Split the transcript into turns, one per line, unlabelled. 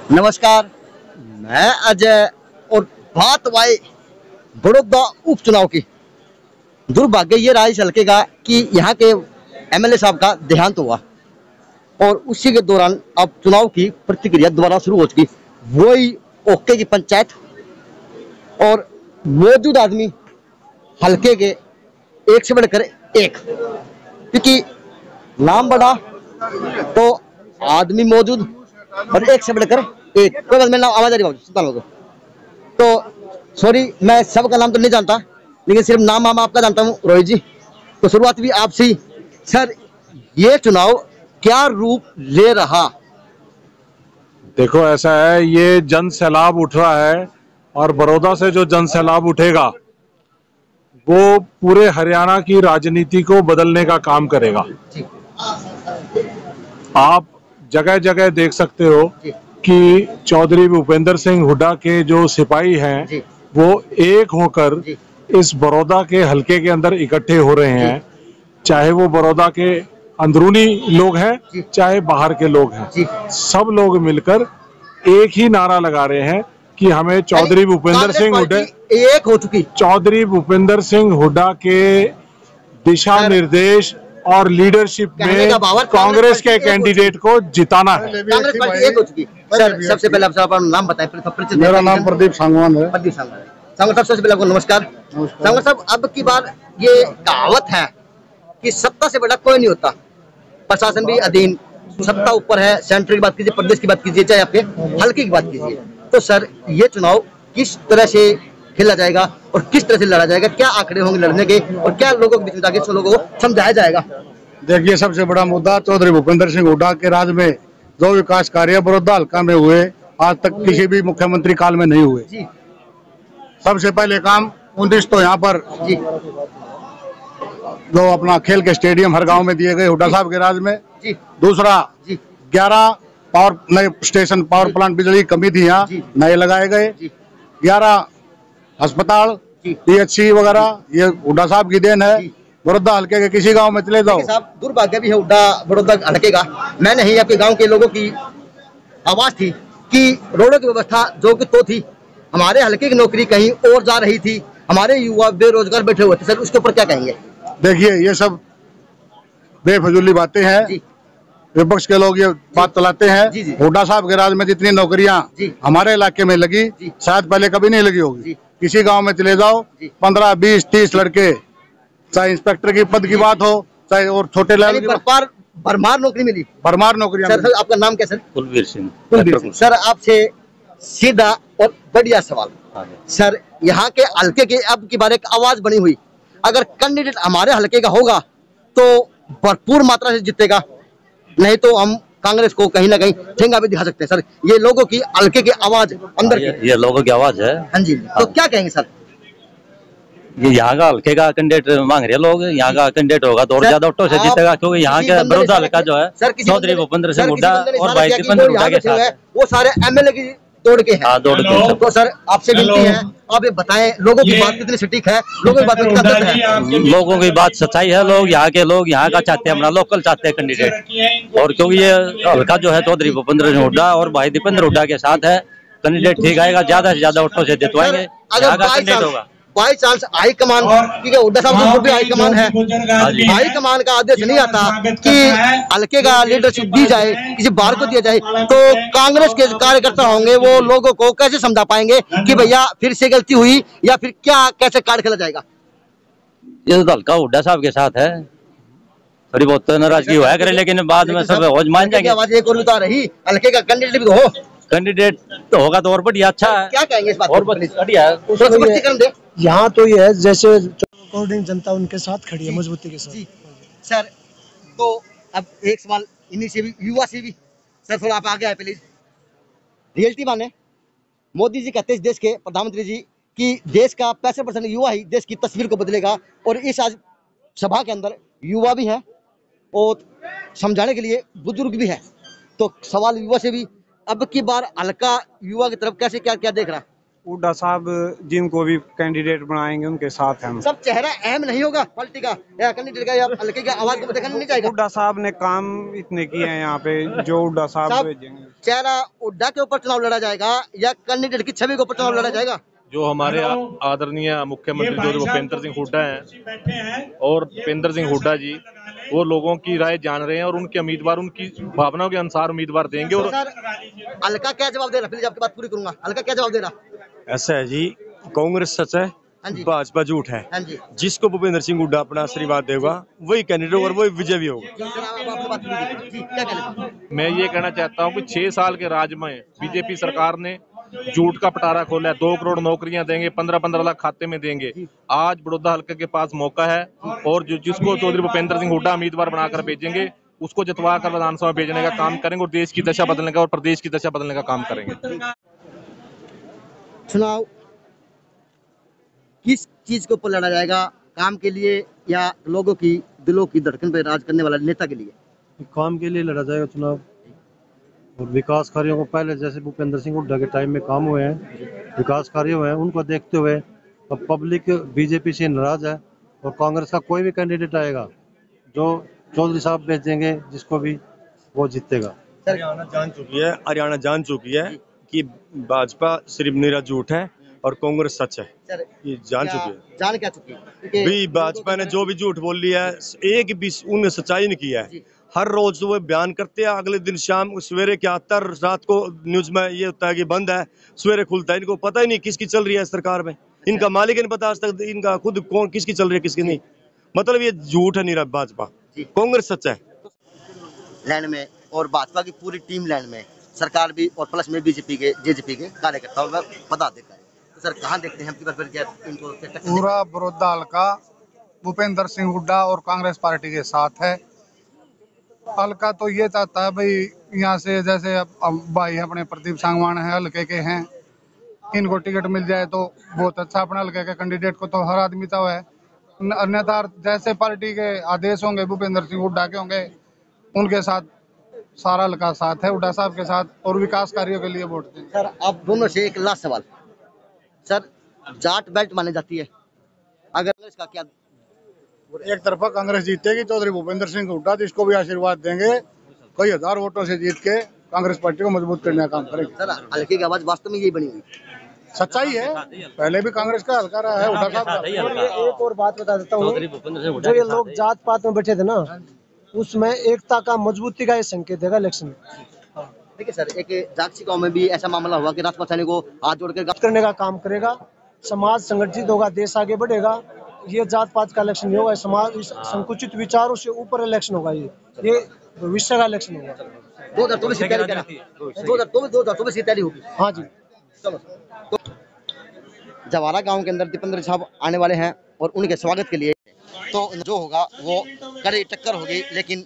नमस्कार, मैं अजय और बात वाई बड़ौदा उपचुनाव की। दुर्भाग्य ये रहा इस हल्के का कि यहाँ के एमएलए साहब का देहांत हुआ और उसी के दौरान अब चुनाव की प्रतिक्रिया दोबारा शुरू हो चुकी। वही ओके की पंचायत और मौजूद आदमी हल्के के एक से बढ़कर एक, क्योंकि नाम बड़ा तो आदमी मौजूद और एक से बढ़कर एक। कोई बात, मेरा नाम आवाज आ रही है तो सॉरी, मैं सबका नाम तो नहीं जानता, लेकिन सिर्फ नाम आपका जानता हूँ, रोहित जी। तो शुरुआत भी आपसे ही। सर, ये चुनाव क्या रूप ले रहा?
देखो, ऐसा है, ये जन सैलाब उठ रहा है और बड़ौदा से जो जन सैलाब उठेगा वो पूरे हरियाणा की राजनीति को बदलने का काम करेगा। आप जगह जगह देख सकते हो कि चौधरी भूपेंद्र सिंह हुड्डा के जो सिपाही हैं वो एक होकर इस बड़ौदा के हल्के के अंदर इकट्ठे हो रहे हैं। चाहे वो बड़ौदा के अंदरूनी लोग हैं चाहे बाहर के लोग हैं, सब लोग मिलकर एक ही नारा लगा रहे हैं कि हमें चौधरी भूपेंद्र सिंह हुड्डा
एक हो चुकी
चौधरी भूपेंद्र सिंह हुड्डा के दिशा निर्देश और लीडरशिप में कांग्रेस के कैंडिडेट को जिताना है।
कांग्रेस पार्टी एक हो चुकी। सर, सबसे पहले आप अपना नाम बताएं।
मेरा नाम प्रदीप सांगवान है।
प्रदीप सांगवान साहब, सबसे पहले आपको नमस्कार। सांगवान साहब, अब की बार ये कहावत है कि सत्ता से बड़ा कोई नहीं होता, प्रशासन भी अधीन, सत्ता ऊपर है। सेंटर की बात कीजिए, प्रदेश की बात कीजिए, चाहे आपके हल्के की बात कीजिए। तो सर, ये चुनाव किस तरह से खेला जाएगा और किस तरह से लड़ा जाएगा? क्या आंकड़े होंगे लड़ने के और क्या लोगों के बीच में जाके लोगों को समझाया जाएगा?
देखिए, सबसे बड़ा मुद्दा चौधरी भूपेंद्र सिंह हुड्डा के राज में जो विकास कार्य बड़ौदा हल्का में हुए आज तक किसी भी मुख्यमंत्री काल में नहीं हुए। सबसे पहले काम 19 तो यहाँ पर जो अपना खेल के स्टेडियम हर गांव में दिए गए हुड्डा साहब के राज में। दूसरा, 11 पावर नए स्टेशन, पावर प्लांट, बिजली की कमी थी यहाँ, नए लगाए गए। 11 अस्पताल, PHC वगैरह, ये हुड्डा साहब की देन है। बड़ौदा हल्के के किसी गांव में चले जाओ।
साहब, दुर्भाग्य भी है हुड्डा बड़ौदा हल्के का। मैंने ही आपके गांव के लोगों की आवाज थी कि रोडों की व्यवस्था जो कि तो थी, हमारे हल्के की नौकरी कहीं और जा रही थी, हमारे युवा बेरोजगार बैठे हुए थे। सर, उसके ऊपर क्या कहेंगे?
देखिए, ये सब बेफजूली बातें हैं। विपक्ष के लोग ये बात चलाते हैं। हुड्डा साहब के राज में जितनी नौकरियां हमारे इलाके में लगी, शायद पहले कभी नहीं लगी होगी। किसी गांव में चले जाओ, 15, 20, 30 लड़के, चाहे इंस्पेक्टर की पद की बात हो चाहे और छोटे लेवल की,
भरमार नौकरी मिली,
भरमार नौकरियां।
सर, आपका नाम क्या? सर,
कुलवीर सिंह।
सर, आपसे सीधा और बढ़िया सवाल। सर, यहाँ के हल्के के अब की बार एक आवाज बनी हुई, अगर कैंडिडेट हमारे हल्के का होगा तो भरपूर मात्रा से जीतेगा, नहीं तो हम कांग्रेस को कहीं ना कहीं ठेंगा भी दिखा सकते हैं। सर, ये लोगों की हल्के की आवाज अंदर की,
ये लोगों की आवाज है।
हाँ जी। तो क्या कहेंगे सर?
ये यहाँ का हल्के का कैंडिडेट मांग रहे लोग, यहाँ का कैंडिडेट होगा तो और ज्यादा ऑटो से जीतेगा, क्योंकि यहाँ के बड़ौदा हल्का जो है चौधरी भूपेंद्र सिंह हुड्डा और भाई दीपेंद्र हुड्डा के साथ
वो सारे MLA की दौड़ के हैं। तो सर, आपसे विनती है, आप ये बताएं लोगों की बात कितनी सटीक है, लोगों की बात कितना सच है?
लोगों की बात सच्चाई है। लोग यहाँ के लोग यहाँ का चाहते हैं, अपना लोकल चाहते हैं कैंडिडेट। और क्योंकि ये हल्का जो है चौधरी भूपेंद्र सिंह हुड्डा और भाई दीपेंद्र हुड्डा के साथ है, कैंडिडेट ठीक आएगा, ज्यादा से ज्यादा ऑटो से जितवाएंगे। यहाँ का कैंडिडेट होगा
बाई चांस हाईकमान, क्योंकि हुड्डा साहब जो भी हाईकमान है, हाईकमान का आदेश नहीं आता कि हल्के का लीडरशिप दी जाए, किसी बाहर को दिया जाए, तो कांग्रेस के कार्यकर्ता होंगे वो लोगों को कैसे समझा पाएंगे कि भैया फिर से गलती हुई या फिर क्या, कैसे कार्ड खेला जाएगा?
ये तो हल्का हुड्डा साहब के साथ है, थोड़ी बहुत नाराजगी हुआ करे, लेकिन बाद में सब होज मान जाएंगे।
आवाज एक और उतार रही, हल्के का कैंडिडेट भी तो हो,
कैंडिडेट तो होगा तो और बढ़िया, अच्छा है।
क्या कहेंगे इस बात
और बढ़िया है।
यहाँ तो ये है जैसे अकॉर्डिंग जनता उनके साथ खड़ी है, मजबूती के साथ।
सर, तो अब एक सवाल इन्हीं से भी, युवा से भी। सर, थोड़ा आप आगे आए प्लीज। रियलिटी माने, मोदी जी कहते हैं देश के प्रधानमंत्री जी कि देश का 65% युवा ही देश की तस्वीर को बदलेगा, और इस आज सभा के अंदर युवा भी है और समझाने के लिए बुजुर्ग भी है। तो सवाल युवा से भी, अब की बार हल्का युवा की तरफ कैसे क्या क्या देख रहा है?
हुड्डा साहब जिनको भी कैंडिडेट बनाएंगे उनके साथ हैं हम।
सब चेहरा अहम नहीं होगा पार्टी का या कैंडिडेट का या हल्के का, आवाज को देखा नहीं जाएगा।
हुड्डा साहब ने काम इतने किए हैं यहाँ पे, जो हुड्डा साहब भेजेंगे।
चेहरा हुड्डा के ऊपर चुनाव लड़ा जाएगा या कैंडिडेट की छवि के ऊपर चुनाव लड़ा जाएगा?
जो हमारे आदरणीय मुख्यमंत्री जो भूपेंद्र सिंह हुड्डा हैं, और भूपेंद्र सिंह हुड्डा जी वो लोगों की राय जान रहे हैं और उनके उम्मीदवार उनकी भावनाओं के अनुसार उम्मीदवार देंगे। और
अलका क्या जवाब दे रहा? प्लीज आपकी बात पूरी करूंगा। अलका क्या जवाब दे रहा?
ऐसा है जी, कांग्रेस सच है, भाजपा झूठ है। जिसको भूपेंद्र सिंह हुड्डा अपना आशीर्वाद देगा वही कैंडिडेट और वही विजय भी होगा।
मैं ये कहना चाहता हूँ कि 6 साल के राज में बीजेपी सरकार ने झूठ का पटारा खोला है। 2 करोड़ नौकरियां देंगे, 15-15 लाख खाते में देंगे। आज बड़ौदा हल्के के पास मौका है और जिसको चौधरी भूपेंद्र सिंह हुड्डा उम्मीदवार बनाकर भेजेंगे उसको जितवा कर विधानसभा भेजने का काम करेंगे और देश की दशा बदलने का और प्रदेश की दशा बदलने का काम करेंगे।
चुनाव किस चीज के ऊपर लड़ा जाएगा? काम के लिए या लोगों की दिलों की धड़कन पर राज करने वाला नेता के लिए?
काम के लिए लड़ा जाएगा चुनाव। और विकास कार्यों को पहले जैसे भूपेंद्र सिंह हुड्डा के टाइम में काम हुए हैं, विकास कार्य हुए हैं, उनको देखते हुए अब पब्लिक बीजेपी से नाराज है और कांग्रेस का कोई भी कैंडिडेट आएगा जो चौधरी साहब भेजेंगे जिसको भी वो जीतेगा।
हरियाणा जान चुकी है कि भाजपा सिर्फ निरा झूठ है और कांग्रेस सच है। ये जान चुकी है।
जान क्या चुकी है?
भी भाजपा ने जो भी झूठ बोल लिया है, एक भी उन्हें सच्चाई नहीं किया है। हर रोज वो बयान करते हैं, अगले दिन शाम सवेरे क्या आता है, रात को न्यूज में ये होता है कि बंद है, सवेरे खुलता है। इनको पता ही नहीं किसकी चल रही है सरकार में। इनका मालिक नहीं पता आज तक इनका खुद कौन किसकी चल रही है किसकी नहीं। मतलब ये झूठ है निरा भाजपा, कांग्रेस सच है।
लाइन में और भाजपा की पूरी टीम लाइन में, सरकार भी और प्लस में बीजेपी के जेजेपी के कार्यकर्ताओं में बता देता है। तो सर कहाँ देखते हैं इनको?
पूरा बड़ौदा हल्का भूपेंद्र सिंह हुड्डा और कांग्रेस पार्टी के साथ है। हल्का तो ये चाहता है भाई यहाँ से जैसे अब भाई अपने प्रदीप सांगवान है हल्के के हैं, इनको टिकट मिल जाए तो बहुत अच्छा। अपने हल्के के कैंडिडेट को तो हर आदमी चाहे है, अन्यथा जैसे पार्टी के आदेश होंगे भूपेंद्र सिंह हुड्डा के होंगे उनके साथ सारा हल्का साथ है, हुड्डा साहब के साथ, और विकास कार्यों के लिए वोट दें।
सर अब दोनों से एक लास्ट सवाल, सर जाट बेल्ट मानी जाती है, अगर इसका क्या?
एक तरफा कांग्रेस जीतेगी, चौधरी भूपेंद्र सिंह हुड्डा जिसको भी आशीर्वाद देंगे कई हजार वोटों से जीत के कांग्रेस पार्टी को मजबूत करने का काम करेंगे।
सर हल्के की आवाज वास्तव में यही बनी हुई
सच्चाई है, पहले भी कांग्रेस का हल्का रहा है हुड्डा साहब का।
एक और बात बता देता हूँ, जो ये लोग जात पात में बैठे थे ना, उसमें एकता का मजबूती का ये संकेत देगा इलेक्शन में।
देखिए सर, एक जागसी गांव में भी ऐसा मामला हुआ कि राष्ट्रपति सैनिक को हाथ जोड़कर
करने का काम करेगा, समाज संगठित होगा, देश आगे बढ़ेगा। ये जात पात का इलेक्शन नहीं होगा, समाज संकुचित विचारों से ऊपर इलेक्शन होगा। ये भविष्य का इलेक्शन होगा।
2024 की तैयारी होगी। हाँ जी। चलो तो जवारा गांव के अंदर दीपेंद्र साहब आने वाले हैं और उनके स्वागत के लिए तो जो होगा वो कड़ी टक्कर होगी, लेकिन